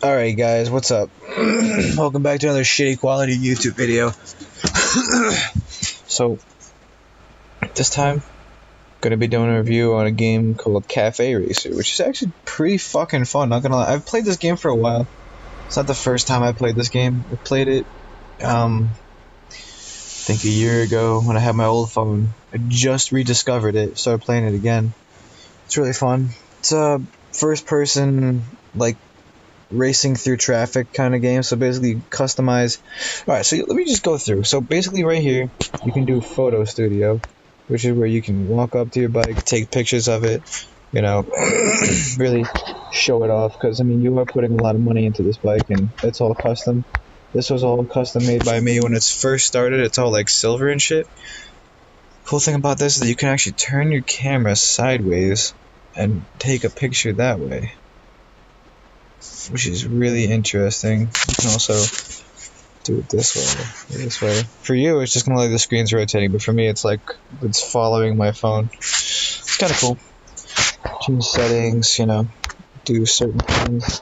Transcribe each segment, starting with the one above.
Alright guys, what's up? Welcome back to another shitty quality YouTube video. So, this time, gonna be doing a review on a game called Cafe Racer, which is actually pretty fucking fun, not gonna lie. I've played this game for a while. It's not the first time I played this game. I played it, I think a year ago when I had my old phone. I just rediscovered it, started playing it again. It's really fun. It's a first person, like, racing through traffic kind of game. So basically customize. Alright, so let me just go through. So basically right here you can do photo studio, which is where you can walk up to your bike, take pictures of it, you know, really show it off, because I mean you are putting a lot of money into this bike and it's all custom. This was all custom made by me when it's first started. It's all like silver and shit. Cool thing about this is that you can actually turn your camera sideways and take a picture that way, which is really interesting. You can also do it this way. For you, it's just gonna like the screen's rotating, but for me, it's like it's following my phone. It's kind of cool. Change settings, you know, do certain things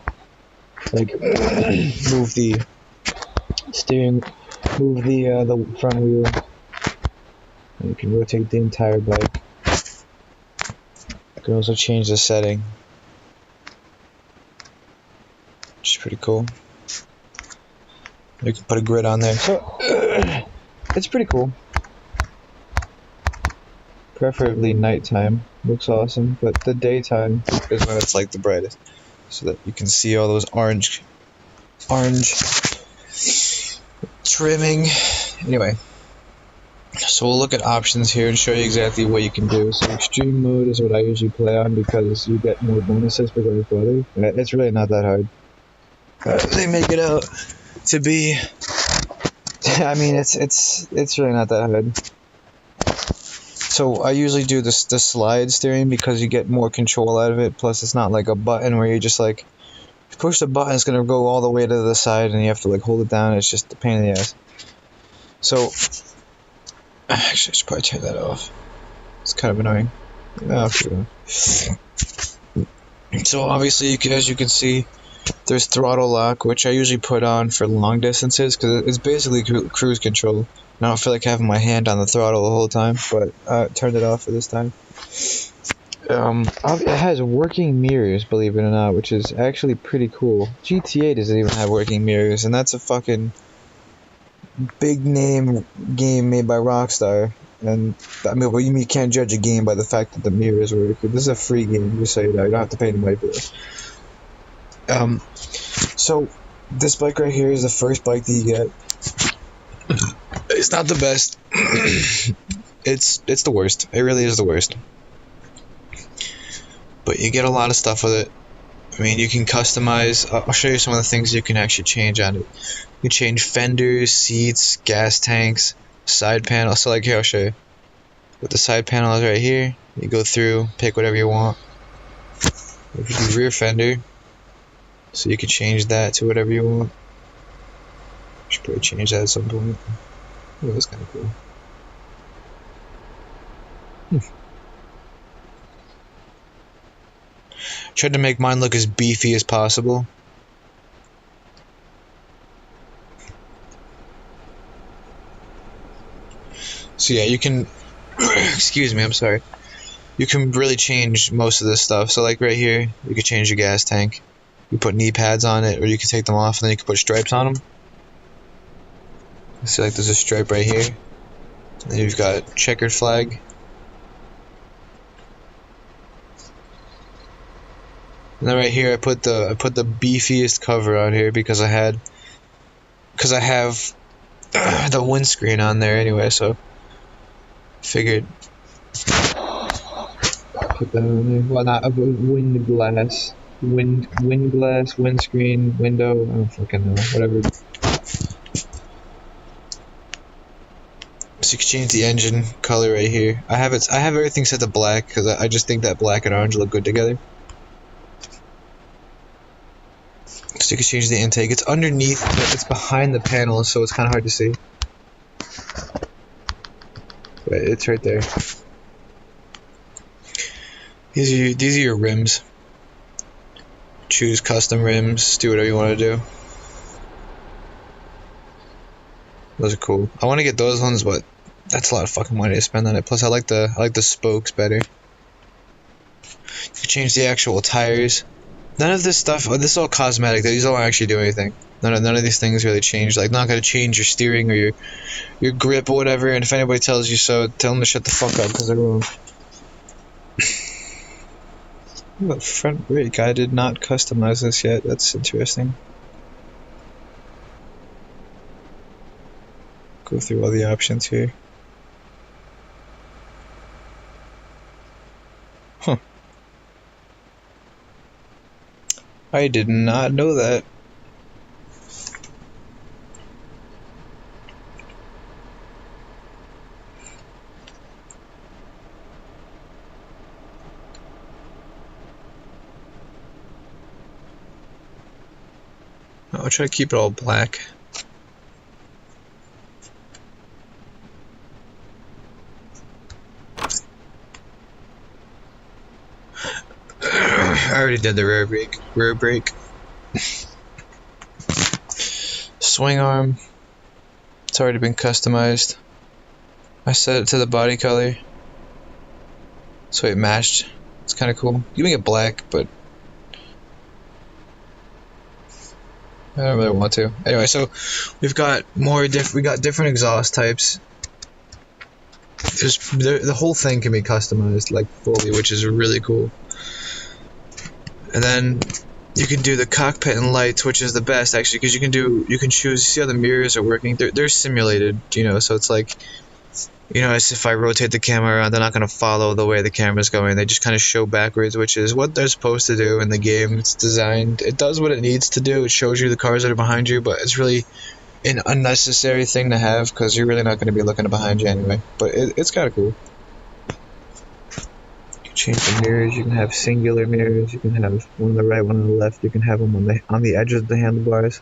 like move the steering, move the front wheel. And you can rotate the entire bike. You can also change the setting, which is pretty cool. You can put a grid on there, so it's pretty cool. Preferably nighttime looks awesome, but the daytime is when it's like the brightest, so that you can see all those orange trimming. Anyway, so we'll look at options here and show you exactly what you can do. So extreme mode is what I usually play on because you get more bonuses for going further. It's really not that hard. They make it out to be. I mean, it's really not that hard. So I usually do the slide steering because you get more control out of it. Plus, it's not like a button where you just like push the button, it's gonna go all the way to the side, and you have to like hold it down. It's just a pain in the ass. So actually, I should probably turn that off. It's kind of annoying. Oh, sure. So obviously, as you can see, there's throttle lock, which I usually put on for long distances because it's basically cruise control. And I don't feel like having my hand on the throttle the whole time, but I turned it off for this time. It has working mirrors, believe it or not, which is actually pretty cool. GTA doesn't even have working mirrors, and that's a fucking big name game made by Rockstar. And I mean, you can't judge a game by the fact that the mirrors work. This is a free game, just so you know. You don't have to pay any money for it. So this bike right here is the first bike that you get. It's not the best. It's the worst. It really is the worst. But you get a lot of stuff with it. I mean, you can customize. I'll show you some of the things you can actually change on it. You can change fenders, seats, gas tanks, side panel. So like here, I'll show you. With the side panel is right here. You go through, pick whatever you want. You can do rear fender. So you can change that to whatever you want. Should probably change that at some point. Oh, that's kind of cool. Tried to make mine look as beefy as possible. So yeah, you can excuse me, I'm sorry. You can really change most of this stuff. So like right here, you can change your gas tank. You put knee pads on it, or you can take them off and then you can put stripes on them. See, like there's a stripe right here. And then you've got checkered flag. And then right here, I put the beefiest cover on here because I have the windscreen on there anyway. So figured put that on there. Well, not a wind glass, windscreen, window. I don't fucking know. Whatever. So you can change the engine color right here. I have everything set to black because I just think that black and orange look good together. So you can change the intake. It's underneath, it's behind the panel, so it's kind of hard to see. But it's right there. These are your rims. choose custom rims, do whatever you want to do. Those are cool. I want to get those ones, but that's a lot of fucking money to spend on it. Plus, I like the spokes better. You change the actual tires. None of this stuff. This is all cosmetic. These don't actually do anything. None of these things really change. Like, not gonna change your steering or your grip or whatever. And if anybody tells you so, tell them to shut the fuck up because they're wrong. Ooh, front brake. I did not customize this yet. That's interesting. Go through all the options here. Huh. I did not know that. I'll try to keep it all black. I already did the rear brake. Swing arm. It's already been customized. I set it to the body color, so it matched. It's kind of cool. You make it black, but I don't really want to. Anyway, so we've got different exhaust types. The whole thing can be customized like fully, which is really cool. And then you can do the cockpit and lights, which is the best actually, because you can choose. See how the mirrors are working? They're simulated, you know. So it's like, you know, as if I rotate the camera around, they're not going to follow the way the camera's going. They just kind of show backwards, which is what they're supposed to do in the game. It's designed. It does what it needs to do. It shows you the cars that are behind you, but it's really an unnecessary thing to have because you're really not going to be looking behind you anyway. But it's kind of cool. Change the mirrors. You can have singular mirrors. You can have one on the right, one on the left. You can have them on the edges of the handlebars.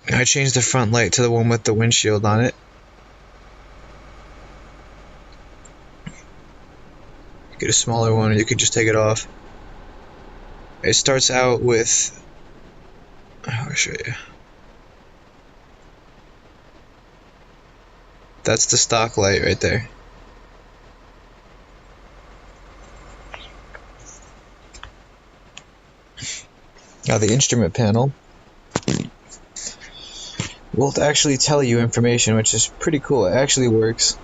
I changed the front light to the one with the windshield on it. Get a smaller one, or you could just take it off. It starts out with. I'll show you. That's the stock light right there. Now the instrument panel will actually tell you information, which is pretty cool. It actually works.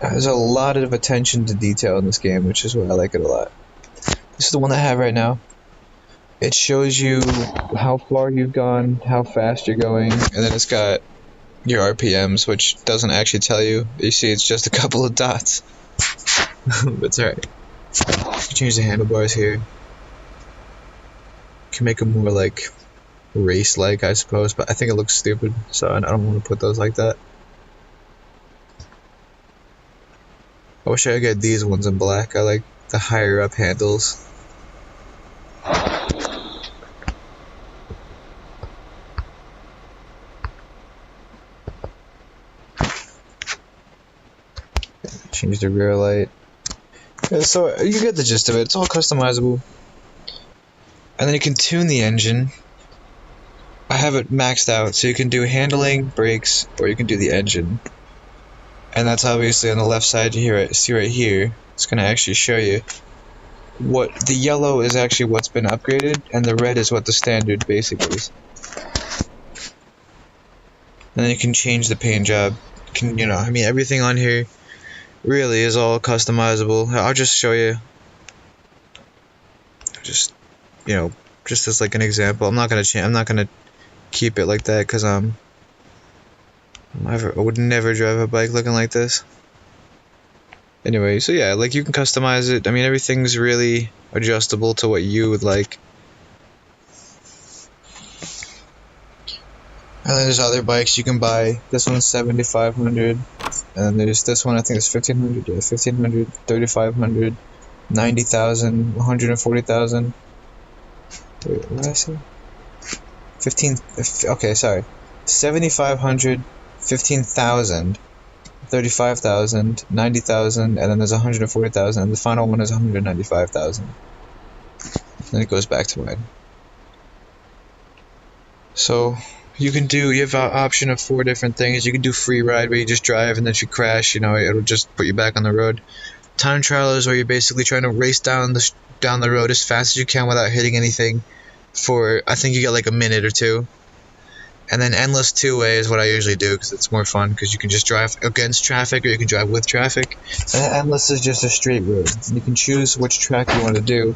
There's a lot of attention to detail in this game, which is why I like it a lot. This is the one I have right now. It shows you how far you've gone, how fast you're going, and then it's got your RPMs, which doesn't actually tell you. You see, it's just a couple of dots. But it's alright. You change the handlebars here. Can make them more like race-like, I suppose, but I think it looks stupid, so I don't want to put those like that. I wish I could get these ones in black. I like the higher up handles. Change the rear light. Yeah, so you get the gist of it. It's all customizable. And then you can tune the engine. I have it maxed out, so you can do handling, brakes, or you can do the engine. And that's obviously on the left side. You see right here. It's going to actually show you what the yellow is actually what's been upgraded, and the red is what the standard basic is. And then you can change the paint job. You know, I mean, everything on here really is all customizable. I'll just show you. Just, you know, just as like an example. I'm not gonna keep it like that because I would never drive a bike looking like this. Anyway, so yeah, like you can customize it. I mean, everything's really adjustable to what you would like. And then there's other bikes you can buy. This one's 7,500, and then there's this one. I think it's 1,500. Yeah, 1,500, 3,500, 90,000, 140,000. Wait, what did I say? 15. Okay, sorry. 7,500, 15,000, 35,000, 90,000, and then there's 140,000. And the final one is 195,000. then it goes back to wide. So you have an option of 4 different things. You can do free ride, where you just drive, and then if you crash, it'll just put you back on the road. Time trial is where you're basically trying to race down the road as fast as you can without hitting anything for, I think you get like a minute or 2. And then endless 2-way is what I usually do, because it's more fun, because you can just drive against traffic or you can drive with traffic. And endless is just a straight road. You can choose which track you want to do.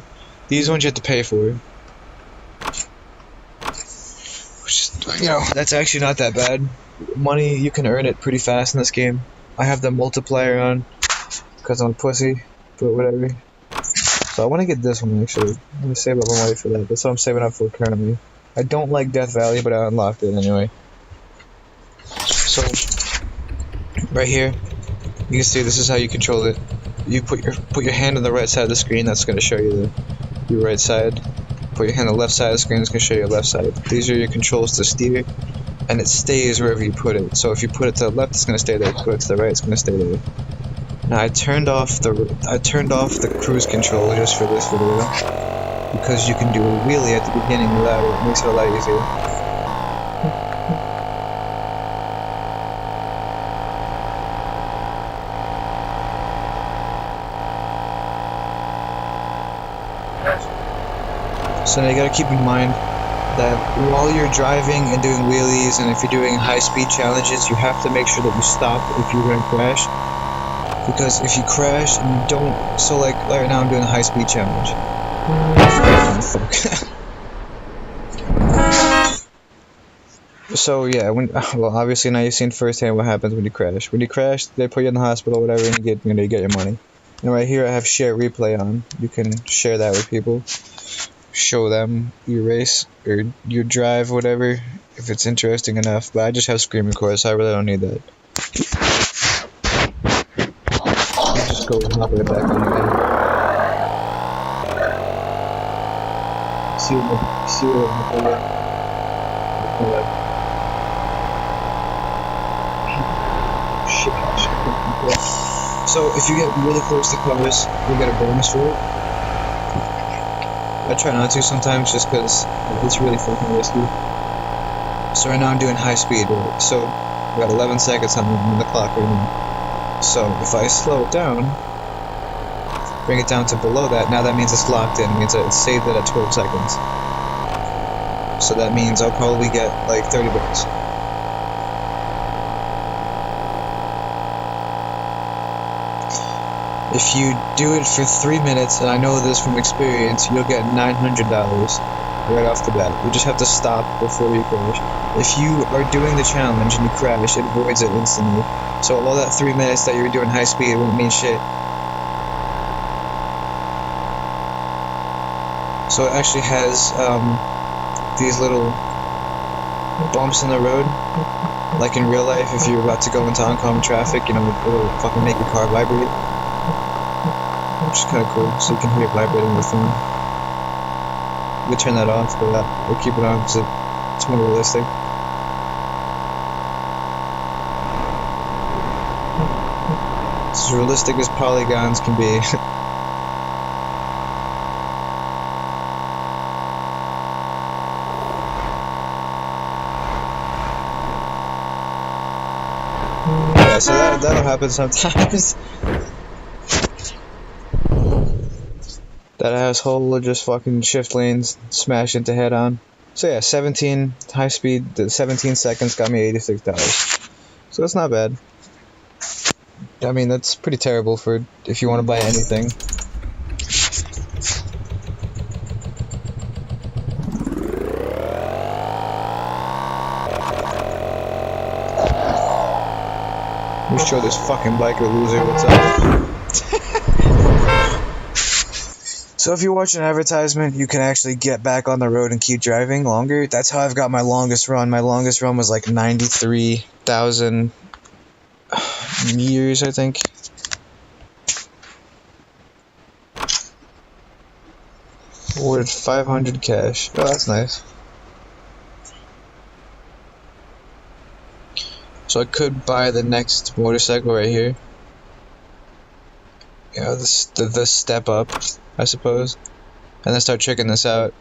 These ones you have to pay for. Which is, that's actually not that bad. Money, you can earn it pretty fast in this game. I have the multiplier on, because I'm a pussy, but whatever. So I want to get this one, actually. I'm going to save up my money for that. That's what I'm saving up for currently. I don't like Death Valley, but I unlocked it anyway. So, right here, you can see this is how you control it. You put your hand on the right side of the screen, that's going to show you your right side. Put your hand on the left side of the screen, it's going to show you your left side. These are your controls to steer, and it stays wherever you put it. So if you put it to the left, it's going to stay there. If you put it to the right, it's going to stay there. Now I turned off the cruise control just for this video, because you can do a wheelie at the beginning without it. It makes it a lot easier. So now you gotta keep in mind that while you're driving and doing wheelies, and if you're doing high-speed challenges, you have to make sure that you stop if you're gonna crash. Because if you crash and you don't, so like right now I'm doing a high-speed challenge. So yeah, well obviously now you've seen firsthand what happens when you crash. When you crash, they put you in the hospital, whatever, and you get your money. And right here I have share replay on. You can share that with people, show them your race or your drive, whatever, if it's interesting enough. But I just have screen record, so I really don't need that. I'll just go hop right back on again. See what So if you get really close to cars, you get a bonus for it. I try not to sometimes just because it's really fucking risky. So right now I'm doing high speed, right? So I got 11 seconds on the clock right now. So if I slow it down, bring it down to below that, now that means it's locked in. It means that it's saved it at 12 seconds. So that means I'll probably get like 30 bucks. If you do it for 3 minutes, and I know this from experience, you'll get $900 right off the bat. You just have to stop before you crash. If you are doing the challenge and you crash, it voids it instantly. So all that 3 minutes that you were doing high speed won't mean shit. So it actually has these little bumps in the road. Like in real life, if you're about to go into oncoming traffic, it'll fucking make your car vibrate. Which is kind of cool, so you can hear it vibrating on the phone. You can turn that off, but we'll keep it on because it's more realistic. It's as realistic as polygons can be. Yeah, so that'll happen sometimes. That asshole will just fucking shift lanes, smash into head on. So yeah, 17 high speed, 17 seconds got me $86. So that's not bad. I mean, that's pretty terrible for if you want to buy anything. Let me show this fucking biker loser what's up. So if you watch an advertisement, you can actually get back on the road and keep driving longer. That's how I've got my longest run. My longest run was like 93,000 meters, I think. Awarded 500 cash. Oh, that's nice. So I could buy the next motorcycle right here. Yeah, the step up, I suppose. and then start checking this out.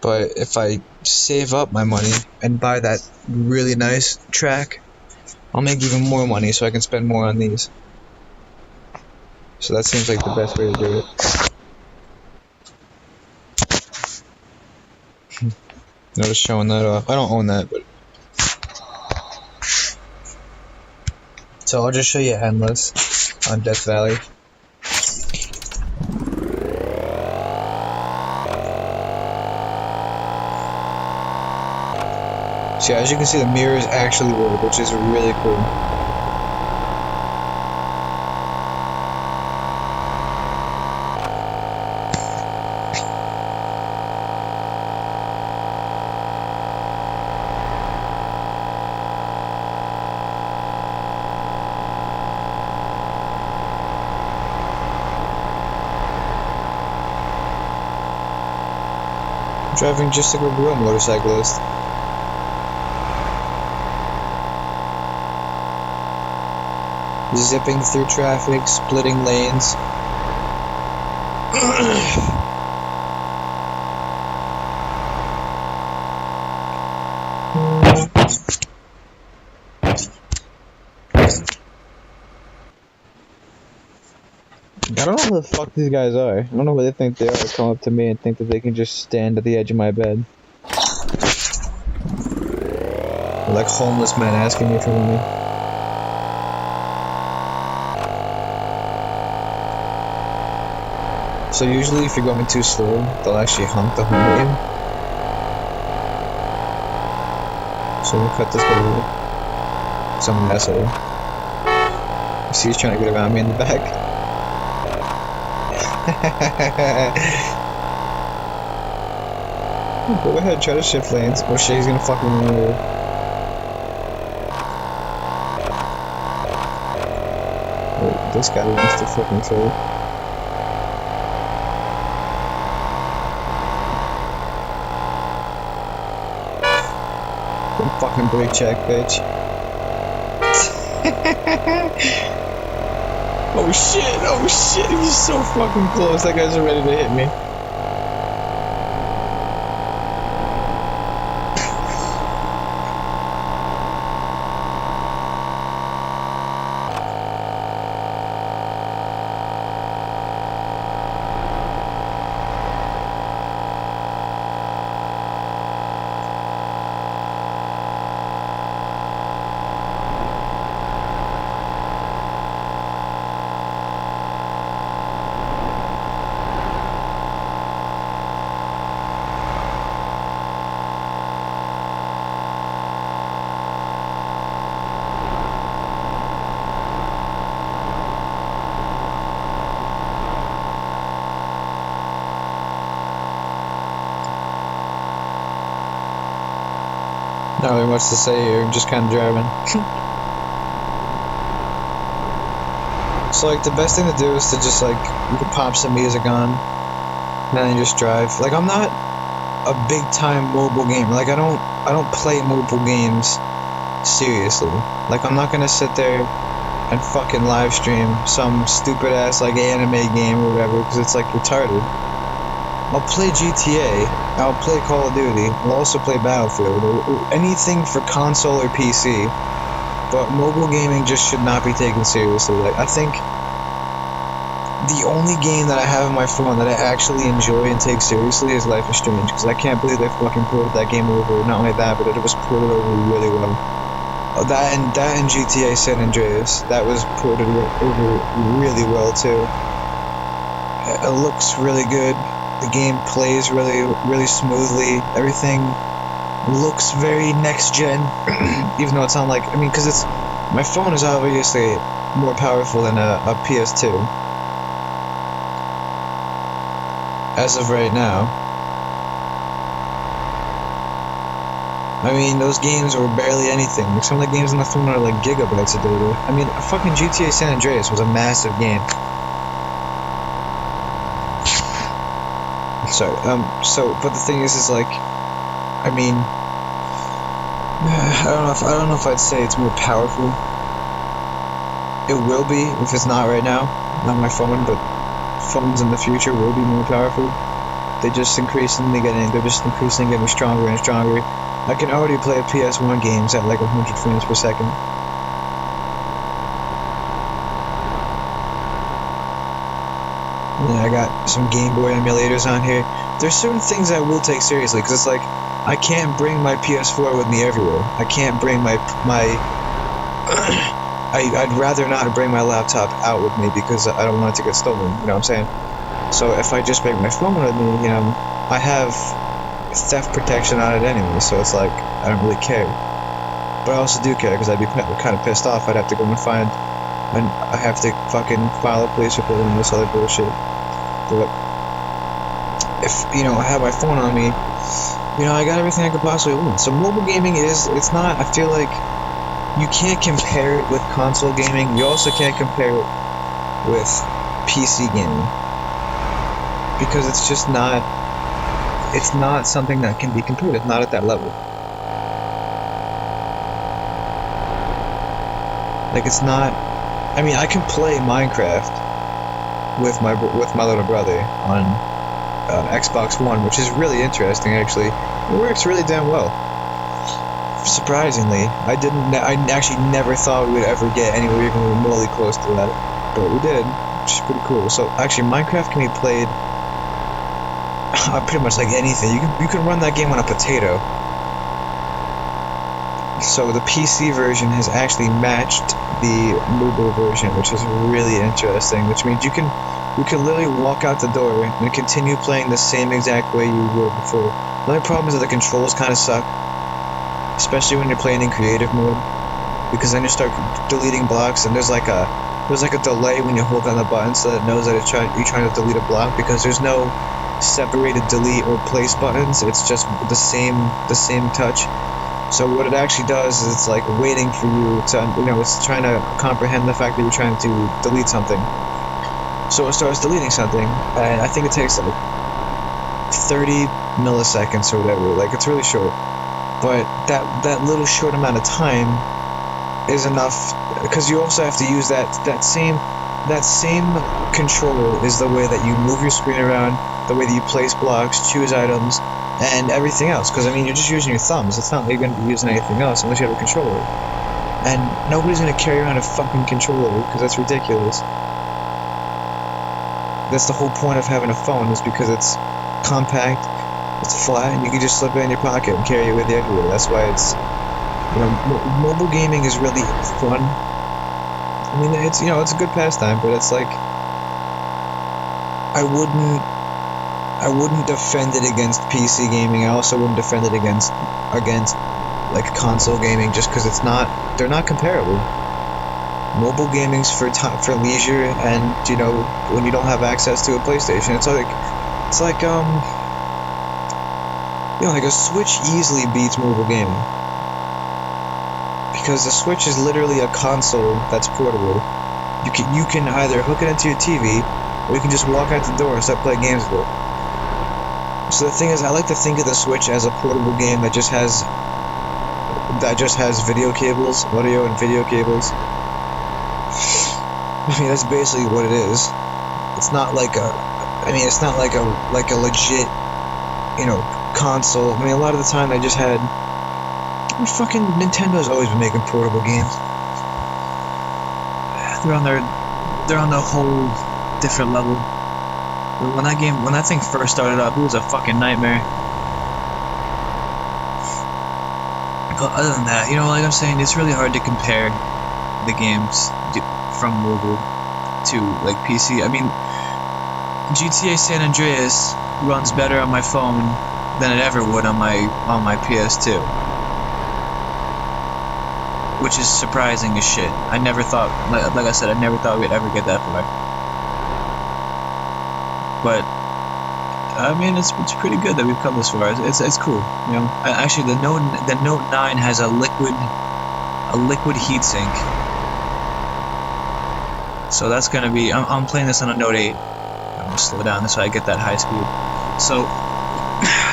But if I save up my money and buy that really nice track, I'll make even more money so I can spend more on these. So that seems like the best way to do it. Notice showing that off. I don't own that, but... So I'll just show you Endless on Death Valley. So as you can see, the mirrors actually work, which is really cool. I'm driving just like a real motorcyclist. Zipping through traffic, splitting lanes. I don't know who the fuck these guys are. I don't know who they think they are. Come up to me and think that they can just stand at the edge of my bed. They're like homeless men asking me for money. So usually if you're going too slow, they'll actually honk the horn at you. So we'll cut this guy over. Some asshole. You see he's trying to get around me in the back. Go ahead, try to shift lanes. Oh shit, he's gonna fucking run over. Wait, this guy wants to fucking throw. Fucking brake check, bitch. Oh shit, he's so fucking close. That guy's ready to hit me. Not really much to say here, I'm just kind of driving. So like the best thing to do is to just like, you can pop some music on, and then you just drive. Like I'm not a big time mobile gamer, like I don't play mobile games seriously. Like I'm not gonna sit there and fucking live stream some stupid ass like anime game or whatever, because it's like retarded. I'll play GTA, I'll play Call of Duty, I'll also play Battlefield, or anything for console or PC, but mobile gaming just should not be taken seriously. Like, I think the only game that I have on my phone that I actually enjoy and take seriously is Life is Strange, because I can't believe they fucking ported that game over. Not only that, but it was ported over really well. That and GTA San Andreas, that was ported over really well too. It looks really good. The game plays really smoothly. Everything looks very next gen, even though it's not like, I mean, because it's, my phone is obviously more powerful than a PS2 as of right now. I mean, those games were barely anything. Like, some of the games on the phone are like gigabytes of data. I mean, fucking GTA San Andreas was a massive game. Sorry, but the thing is like, I mean, I don't know if I'd say it's more powerful. It will be, if it's not right now, not my phone, but phones in the future will be more powerful. They're just increasingly getting stronger and stronger. I can already play PS1 games at like 100 frames per second. And I got some Game Boy emulators on here. There's certain things I will take seriously, because it's like, I can't bring my PS4 with me everywhere. I can't bring my I'd rather not bring my laptop out with me because I don't want it to get stolen, you know what I'm saying? So if I just bring my phone with me, you know, I have theft protection on it anyway, so it's like, I don't really care. But I also do care, because I'd be kind of pissed off. I'd have to go and I have to fucking file a police report and this other bullshit. But if, you know, I have my phone on me, you know, I got everything I could possibly want. So mobile gaming it's not, I feel like, you can't compare it with console gaming. You also can't compare it with PC gaming. Because it's just not, it's not something that can be compared. It's not at that level. Like, it's not, I mean, I can play Minecraft with my little brother on Xbox One, which is really interesting, actually. It works really damn well. Surprisingly, I actually never thought we would ever get anywhere even remotely close to that, but we did, which is pretty cool. So actually, Minecraft can be played pretty much like anything. You can run that game on a potato. So the PC version has actually matched the mobile version, which is really interesting. Which means you can literally walk out the door and continue playing the same exact way you were before. The only problem is that the controls kind of suck. Especially when you're playing in creative mode, because then you start deleting blocks, and there's like a delay when you hold down the button so that it knows that you're trying to delete a block, because there's no separated delete or place buttons. It's just the same touch. So what it actually does is it's like waiting for you to, you know, it's trying to comprehend the fact that you're trying to delete something. So it starts deleting something, and I think it takes like 30 milliseconds or whatever. Like, it's really short. But that little short amount of time is enough, because you also have to use that same control is the way that you move your screen around, the way that you place blocks, choose items, and everything else. Because I mean, you're just using your thumbs. It's not like you're going to be using anything else unless you have a controller. And nobody's going to carry around a fucking controller, because that's ridiculous. That's the whole point of having a phone, is because it's compact. It's flat, and you can just slip it in your pocket and carry it with you everywhere. That's why it's, you know, mobile gaming is really fun. I mean, it's, you know, it's a good pastime, but it's like, I wouldn't defend it against PC gaming. I also wouldn't defend it against like console gaming, just because they're not comparable. Mobile gaming's for leisure, and, you know, when you don't have access to a PlayStation, it's like you know, like a Switch easily beats mobile gaming. Because the Switch is literally a console that's portable. You can either hook it into your TV, or you can just walk out the door and start playing games with it. So the thing is, I like to think of the Switch as a portable game that just has video cables, audio and video cables. I mean, that's basically what it is. It's not like a legit, you know, console. I mean, a lot of the time they just had, fucking Nintendo's always been making portable games. They're on their whole different level. When that thing first started up, it was a fucking nightmare. But other than that, you know, like I'm saying, it's really hard to compare the games from mobile to like PC. I mean, GTA San Andreas runs better on my phone than it ever would on my PS2, which is surprising as shit. I never thought, like I said, I never thought we'd ever get that far. But I mean, it's pretty good that we've come this far. It's cool, you know. Actually, the Note 9 has a liquid heatsink, so that's gonna be. I'm playing this on a Note 8. I'm gonna slow down so I get that high speed. So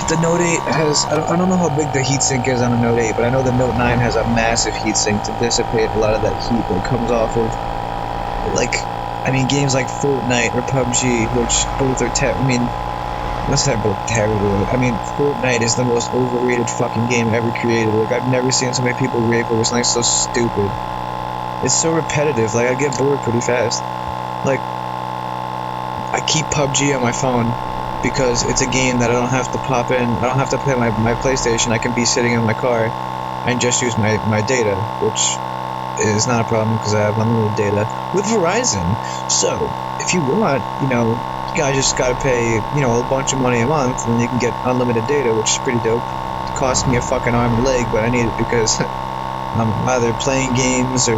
the Note 8 has, I don't know how big the heatsink is on a Note 8, but I know the Note 9 has a massive heatsink to dissipate a lot of that heat that comes off of, like, I mean, games like Fortnite or PUBG, which both are Must have both terrible. I mean, Fortnite is the most overrated fucking game ever created. Like, I've never seen so many people rave over something so stupid. It's so repetitive. Like, I get bored pretty fast. Like, I keep PUBG on my phone because it's a game that I don't have to pop in. I don't have to play my PlayStation. I can be sitting in my car and just use my data, which is not a problem because I have unlimited data with Verizon. So, if you want, you know, you guys just gotta pay, you know, a bunch of money a month and you can get unlimited data, which is pretty dope. It costs me a fucking arm and leg, but I need it because I'm either playing games or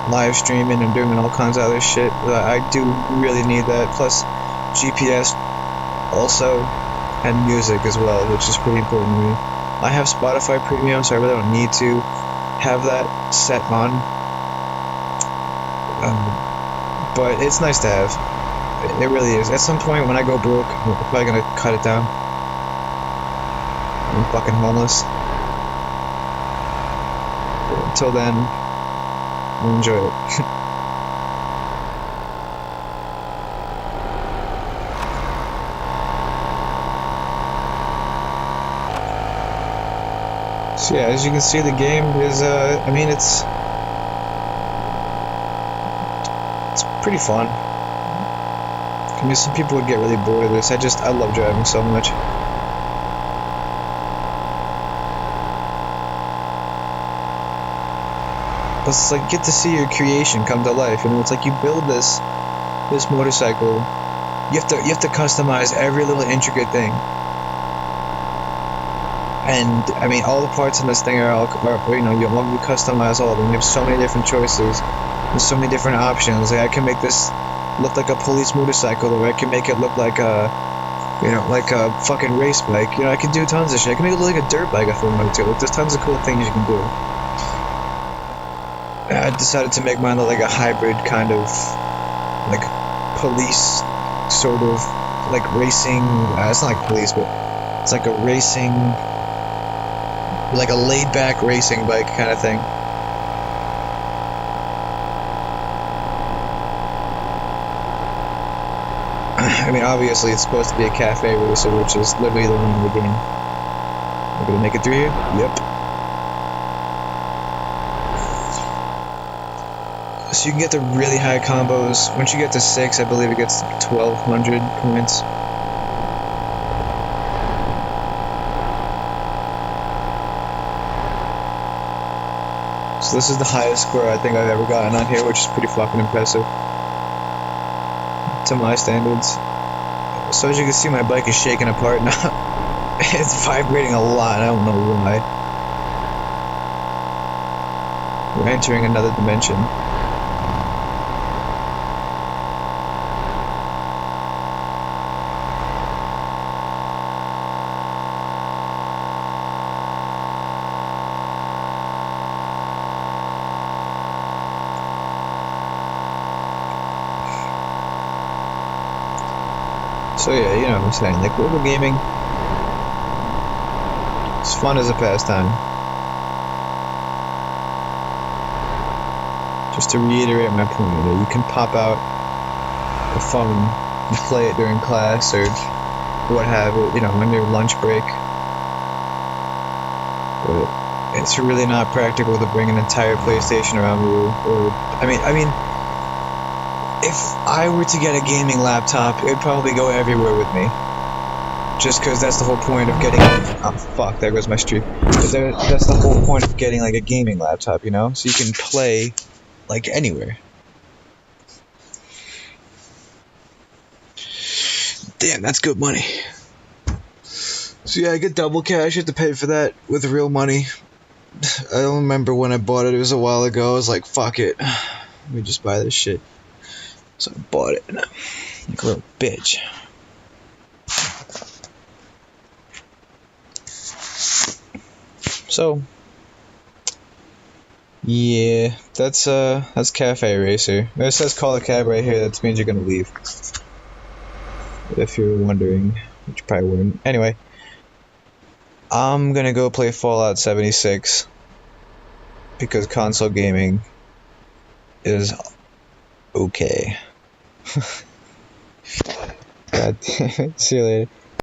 live streaming and doing all kinds of other shit. I do really need that. Plus, GPS also, and music as well, which is pretty important to me. I have Spotify Premium, so I really don't need to have that set on. But it's nice to have. It really is. At some point when I go broke, I'm probably gonna cut it down. I'm fucking homeless. But until then, I'll enjoy it. So yeah, as you can see, the game is, I mean, it's pretty fun. I mean, some people would get really bored of this. I love driving so much. But it's like, get to see your creation come to life. You know, it's like you build this motorcycle. You have to customize every little intricate thing. And I mean, all the parts in this thing are you know, you customize all of them. You have so many different choices. There's so many different options. Like, I can make this look like a police motorcycle, or I can make it look like a, you know, like a fucking race bike. You know, I can do tons of shit. I can make it look like a dirt bike if I wanted to. Like, there's tons of cool things you can do. I decided to make mine look like a hybrid kind of, like, police sort of, like, racing. It's not like police, but it's like a racing, like a laid-back racing bike kind of thing. I mean, obviously it's supposed to be a cafe racer, which is literally the name of the game. We're gonna make it through here? Yep. So you can get the really high combos. Once you get to 6, I believe it gets 1,200 points. So this is the highest score I think I've ever gotten on here, which is pretty fucking impressive to my standards. So as you can see, my bike is shaking apart now. It's vibrating a lot. I don't know why. We're entering another dimension. So yeah, you know what I'm saying, like, mobile gaming, it's fun as a pastime. Just to reiterate my point, you know, you can pop out a phone and play it during class or what have it, you know, on your lunch break. But it's really not practical to bring an entire PlayStation around with you. Or, I mean, if I were to get a gaming laptop, it would probably go everywhere with me. Just because that's the whole point of getting... Oh, fuck, there goes my streak. But that's the whole point of getting, like, a gaming laptop, you know? So you can play, like, anywhere. Damn, that's good money. So yeah, I get double cash. You have to pay for that with real money. I don't remember when I bought it. It was a while ago. I was like, fuck it. Let me just buy this shit. So I bought it. Like a little bitch. So yeah, that's Cafe Racer. It says call a cab right here. That means you're gonna leave. If you're wondering, which you probably wouldn't. Anyway, I'm gonna go play Fallout 76 because console gaming is okay. God damn it. See you later.